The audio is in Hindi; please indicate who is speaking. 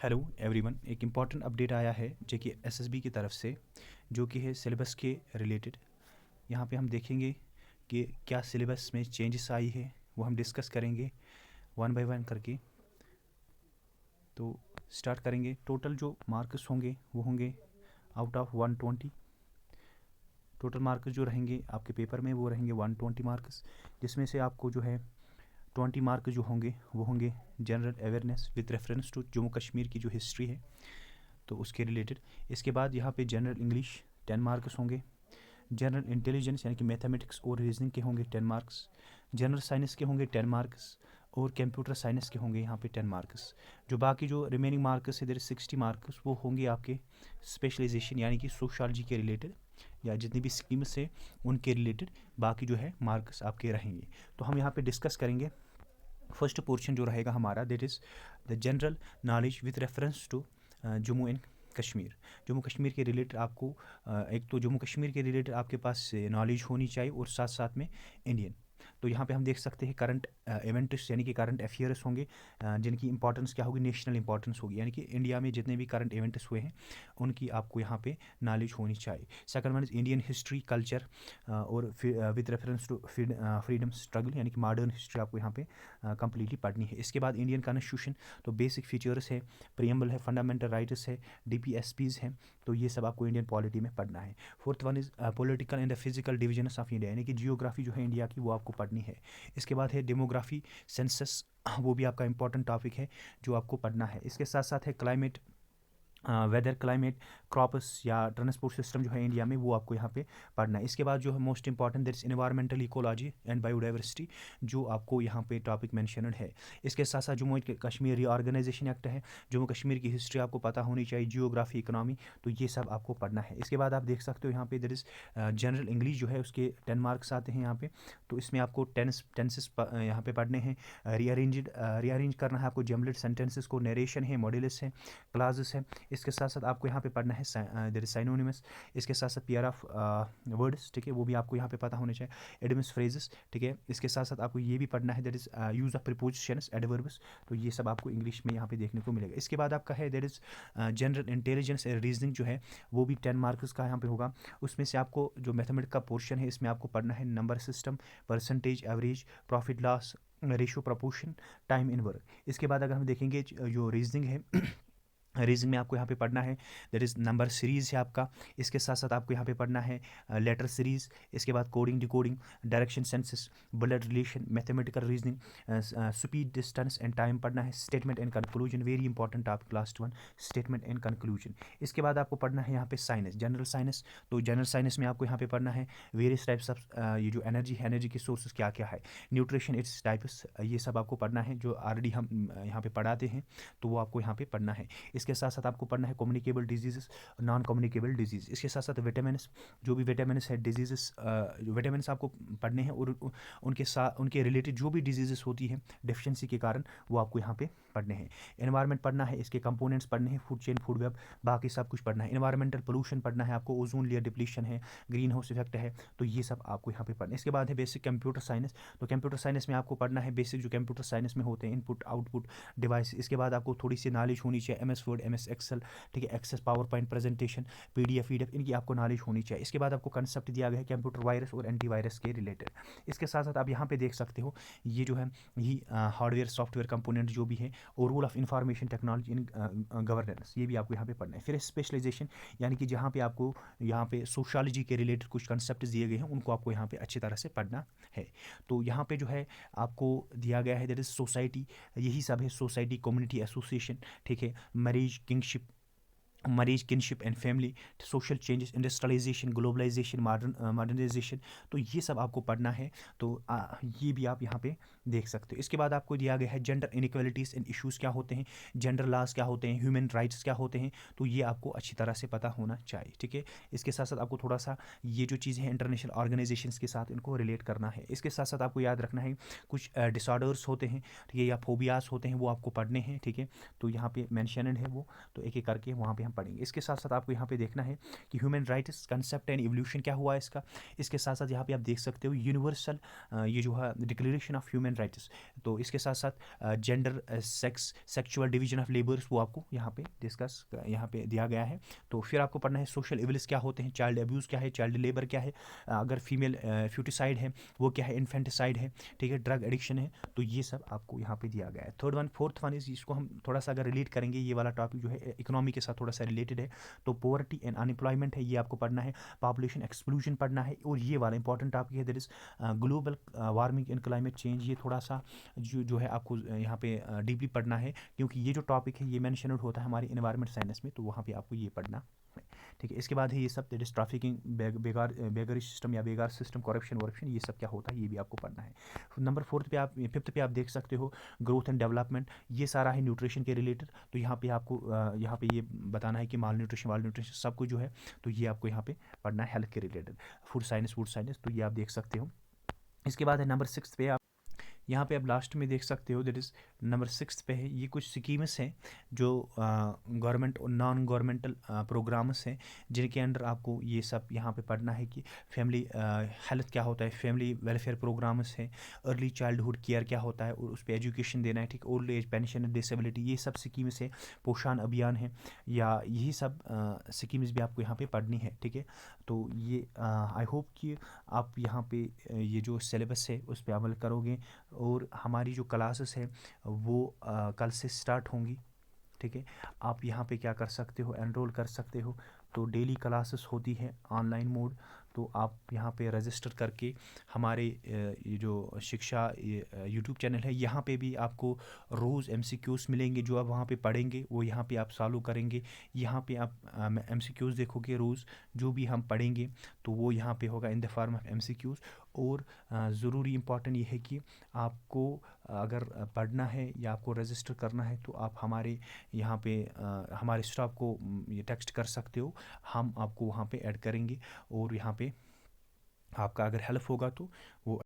Speaker 1: हेलो एवरीवन, एक इम्पॉर्टेंट अपडेट आया है जो कि एसएसबी की तरफ से, जो कि है सिलेबस के रिलेटेड। यहाँ पे हम देखेंगे कि क्या सिलेबस में चेंजेस आई है, वो हम डिस्कस करेंगे वन बाय वन करके। तो स्टार्ट करेंगे। टोटल जो मार्क्स होंगे वो होंगे आउट ऑफ 120। टोटल मार्क्स जो रहेंगे आपके पेपर में वो रहेंगे 120 मार्क्स, जिसमें से आपको जो है 20 मार्क जो होंगे वो होंगे general awareness with reference to Jammu Kashmir की जो हिस्ट्री है तो उसके रिलेटेड। इसके बाद यहाँ पे जनरल इंग्लिश 10 मार्क्स होंगे। जनरल इंटेलिजेंस यानी कि मैथमेटिक्स और रीजनिंग के होंगे 10 मार्क्स। जनरल साइंस के होंगे 10 मार्क्स और कंप्यूटर साइंस के होंगे यहाँ पे 10 मार्क्स। जो बाकी जो रिमेनिंग मार्क्स है देर 60 मार्क्स, वो होंगे आपके स्पेशलाइजेशन यानी कि सोशोलॉजी के रिलेटेड या जितनी भी स्कीम्स है उनके रिलेटेड बाकी जो है मार्क्स आपके रहेंगे। तो हम यहाँ पे डिस्कस करेंगे। फर्स्ट पोर्शन जो रहेगा हमारा that is the general knowledge with reference to Jammu and Kashmir. Jammu Kashmir के रिलेटेड आपको एक तो जम्मू कश्मीर के रिलेटेड आपके पास नॉलेज होनी चाहिए और साथ साथ में इंडियन। तो यहाँ पे हम देख सकते हैं करंट इवेंट्स यानी कि करंट अफेयर्स होंगे जिनकी इंपॉर्टेंस क्या होगी, नेशनल इंपॉर्टेंस होगी, यानी कि इंडिया में जितने भी करंट इवेंट्स हुए हैं उनकी आपको यहाँ पे नॉलेज होनी चाहिए। Second one is Indian history culture और with reference to freedom struggle यानी कि मॉडर्न हिस्ट्री आपको यहाँ पे कंप्लीटली पढ़नी है। इसके बाद इंडियन कॉन्स्टिट्यूशन, तो बेसिक फीचर्स है, प्रियम्बल है, फंडामेंटल राइट्स है, डीपीएसपीज हैं, तो ये सब आपको इंडियन पॉलिटी में पढ़ना है। Fourth one is political and physical divisions of India यानी कि जियोग्राफी जो है इंडिया की वो आपको पढ़नी है। इसके बाद है डेमोग्राफी सेंसस, वो भी आपका इंपॉर्टेंट टॉपिक है जो आपको पढ़ना है। इसके साथ साथ है क्लाइमेट, वेदर, क्लाइमेट, क्रॉप्स या ट्रांसपोर्ट सिस्टम जो है इंडिया में वो आपको यहाँ पे पढ़ना है। इसके बाद जो है most important that's environmental ecology and biodiversity, जो आपको यहाँ पे टॉपिक मेंशनड है। इसके साथ साथ Jammu and Kashmir reorganisation act है, जम्मू कश्मीर की हिस्ट्री आपको पता होनी चाहिए, जियोग्राफी, इकोनॉमी, तो ये सब आपको पढ़ना है। इसके बाद आप देख सकते हो यहाँ पे दैट इज़ जनरल इंग्लिश जो है उसके 10 मार्क्स आते हैं यहाँ पे। तो इसमें आपको टेंसेस यहाँ पे पढ़ने हैं, रीअरेंज करना है आपको, जमलेट सेंटेंसेस को, नरेशन है, मॉड्यूलस है, क्लासेस है। इसके साथ साथ आपको यहाँ पे पढ़ना है देयर इज साइनोनिमस। इसके साथ साथ पेयर ऑफ वर्ड्स, ठीक है, वो भी आपको यहाँ पे पता होने चाहिए, एडमिस फ्रेजेस, ठीक है। इसके साथ साथ आपको ये भी पढ़ना है that is use of prepositions, adverbs, तो ये सब आपको इंग्लिश में यहाँ पे देखने को मिलेगा। इसके बाद आपका है that is general intelligence and reasoning जो है वो भी 10 मार्क्स का यहाँ पे होगा। उसमें से आपको जो मैथमेटिक्स का पोर्शन है इसमें आपको पढ़ना है number system, percentage, average, profit loss, ratio, proportion, time in work. इसके बाद अगर हम देखेंगे जो रीजनिंग है रीजनिंग में आपको यहाँ पे पढ़ना है दैट इज़ नंबर सीरीज़ है आपका। इसके साथ साथ आपको यहाँ पे पढ़ना है लेटर सीरीज़। इसके बाद coding, decoding, direction senses, blood relation, mathematical reasoning, speed, distance and time पढ़ना है। Statement and conclusion, very important topic last one, statement and conclusion. इसके बाद आपको पढ़ना है यहाँ पे साइंस, जनरल साइंस। तो जनरल साइंस में आपको यहाँ पे पढ़ना है वेरियस टाइप्स ऑफ ये जो एनर्जी है, एनर्जी के सोर्सेज क्या क्या है, न्यूट्रिशन, इट्स टाइप्स, ये सब आपको पढ़ना है जो ऑलरेडी हम यहाँ पे पढ़ाते हैं, तो वो आपको यहाँ पे पढ़ना है। इसके साथ साथ आपको पढ़ना है communicable disease, non communicable disease. इसके साथ साथ विटामिन्स, जो भी विटामिन्स है, डिजीज़, जो विटामिन्स आपको पढ़ने हैं और उनके साथ उनके रिलेटेड जो भी डिजीज़ होती है डेफिशिएंसी के कारण वो आपको यहाँ पे पढ़ने हैं। एनवायरनमेंट पढ़ना है, इसके कंपोनेंट्स पढ़ने हैं, फूड चेन, फूड वेब, बाकी सब कुछ पढ़ना है। एनवायरमेंटल पोल्यूशन पढ़ना है आपको, ओजोन लेयर डिप्लीशन है, ग्रीन हाउस इफेक्ट है, तो ये सब आपको यहाँ पे पढ़ना है। इसके बाद है बेसिक कंप्यूटर साइंस। तो कंप्यूटर साइंस में आपको पढ़ना है बेसिक जो कंप्यूटर साइंस में होते हैं, इनपुट आउटपुट डिवाइस। इसके बाद आपको थोड़ी सी नॉलेज होनी चाहिए M S word, M S Excel, ठीक है, access, power point presentation, PDF, इनकी आपको नॉलेज होनी चाहिए। इसके बाद आपको कंसेप्ट दिया गया है कंप्यूटर वायरस और एंटीवायरस के रिलेटेड। इसके साथ साथ आप यहाँ पे देख सकते हो ये जो है ये हार्डवेयर सॉफ्टवेयर कंपोनेंट जो भी है और rule of information technology in governance, ये भी आपको यहाँ पे पढ़ना है। फिर स्पेशलाइजेशन यानी कि जहाँ पे आपको यहाँ पे सोशोलॉजी के रिलेटेड कुछ कंसेप्ट दिए गए हैं उनको आपको यहाँ पे अच्छी तरह से पढ़ना है। तो यहाँ पे जो है आपको दिया गया है दैट इज सोसाइटी, यही सब है, सोसाइटी, कम्युनिटी, एसोसिएशन, ठीक है, marriage, kingship, marriage, kinship and family, social changes, industrialisation, globalisation, modernisation, तो ये सब आपको पढ़ना है। तो ये भी आप यहाँ पे देख सकते हो। इसके बाद आपको दिया गया है जेंडर इनइक्वालिटीज़ एंड इश्यूज़ क्या होते हैं, जेंडर लॉज क्या होते हैं, ह्यूमन राइट्स क्या होते हैं, तो ये आपको अच्छी तरह से पता होना चाहिए, ठीक है। इसके साथ साथ आपको थोड़ा सा ये जो चीज़ें हैं इंटरनेशनल ऑर्गेनाइजेशंस के साथ इनको रिलेट करना है। इसके साथ साथ आपको याद रखना है कुछ डिसऑर्डर्स होते हैं, ठीक है, या फोबियाज होते हैं, वो आपको पढ़ने हैं, ठीक है। तो यहाँ पे मैंशनड है वो, तो एक एक करके वहाँ पे हम हम पढ़ेंगे। इसके साथ साथ आपको यहाँ पे देखना है कि human rights concept and evolution क्या हुआ है इसका। इसके साथ साथ यहाँ पे आप देख सकते हो यूनिवर्सल ये जो है डिक्लेरेशन ऑफ ह्यूमन राइट्स। तो इसके साथ साथ gender, sex, sexual division of labours, वो आपको यहाँ पे डिस्कस यहाँ पे दिया गया है। तो फिर आपको पढ़ना है सोशल इविल्स क्या होते हैं, चाइल्ड अब्यूज़ क्या है, चाइल्ड लेबर क्या है, अगर फीमेल फ्यूटिसाइड है वो क्या है, इन्फेंटिसाइड है, ठीक है, ड्रग एडिक्शन है। तो ये सब आपको यहाँ पे दिया गया है। फोर्थ वन इज, इसको हम थोड़ा सा अगर रिलेट करेंगे, ये वाला टॉपिक जो है इकोनॉमी के साथ थोड़ा सा रिलेटेड है। तो पोवर्टी एंड अनएम्प्लॉयमेंट है, ये आपको पढ़ना है। पॉपुलेशन एक्सक्लूजन पढ़ना है। और ये वाला इंपॉर्टेंट टॉपिक है that is global warming and climate change. ये थोड़ा सा जो है आपको यहाँ पे डीपली पढ़ना है, क्योंकि ये जो टॉपिक है ये मेंशनड होता है हमारे इन्वायरमेंट साइंस में, तो वहाँ पे आपको ये पढ़ना है, ठीक है। इसके बाद है ये सब that is trafficking, beggary system या बेगार सिस्टम, करप्शन, ये सब क्या होता है ये भी आपको पढ़ना है। नंबर फिफ्थ पे आप देख सकते हो ग्रोथ एंड डेवलपमेंट, ये सारा है न्यूट्रिशन के रिलेटेड। तो यहाँ पे आपको यहाँ पे ये बताना है कि माल न्यूट्रिशन सब कुछ जो है, तो ये आपको यहाँ पे पढ़ना है हेल्थ के रिलेटेड। फूड साइंस, तो ये आप देख सकते हो। इसके बाद है नंबर 6 पे, आप यहाँ पे आप लास्ट में देख सकते हो दैट इज़ नंबर 6 पे है, ये कुछ स्कीम्स हैं जो गवर्नमेंट और नॉन गवर्नमेंटल प्रोग्राम्स हैं, जिनके अंडर आपको ये सब यहाँ पे पढ़ना है कि फैमिली हेल्थ क्या होता है, फैमिली वेलफेयर प्रोग्राम्स हैं, अर्ली चाइल्डहुड केयर क्या होता है और उस पर एजुकेशन देना है, ठीक, old age pension and disability, ये सब स्कीम्स हैं, पोषण अभियान है, या यही सब स्कीम्स भी आपको यहाँ पे पढ़नी है, ठीक है। तो ये आई होप कि आप यहाँ पे ये जो सिलेबस है उस पर अमल करोगे, और हमारी जो क्लासेस है वो कल से स्टार्ट होंगी, ठीक है। आप यहाँ पे क्या कर सकते हो, एनरोल कर सकते हो। तो डेली क्लासेस होती है ऑनलाइन मोड, तो आप यहाँ पे रजिस्टर करके हमारे ये जो शिक्षा यूट्यूब चैनल है, यहाँ पे भी आपको रोज़ MCQs मिलेंगे, जो आप वहाँ पे पढ़ेंगे वो यहाँ पे आप सॉल्व करेंगे। यहाँ पे आप MCQs देखोगे रोज़, जो भी हम पढ़ेंगे तो वो यहाँ पे होगा in the form of MCQs। और ज़रूरी इम्पॉर्टेंट ये है कि आपको अगर पढ़ना है या आपको रजिस्टर करना है, तो आप हमारे यहाँ पे हमारे स्टाफ को ये टेक्स्ट कर सकते हो, हम आपको वहाँ पे ऐड करेंगे, और यहाँ पे आपका अगर हेल्प होगा तो वो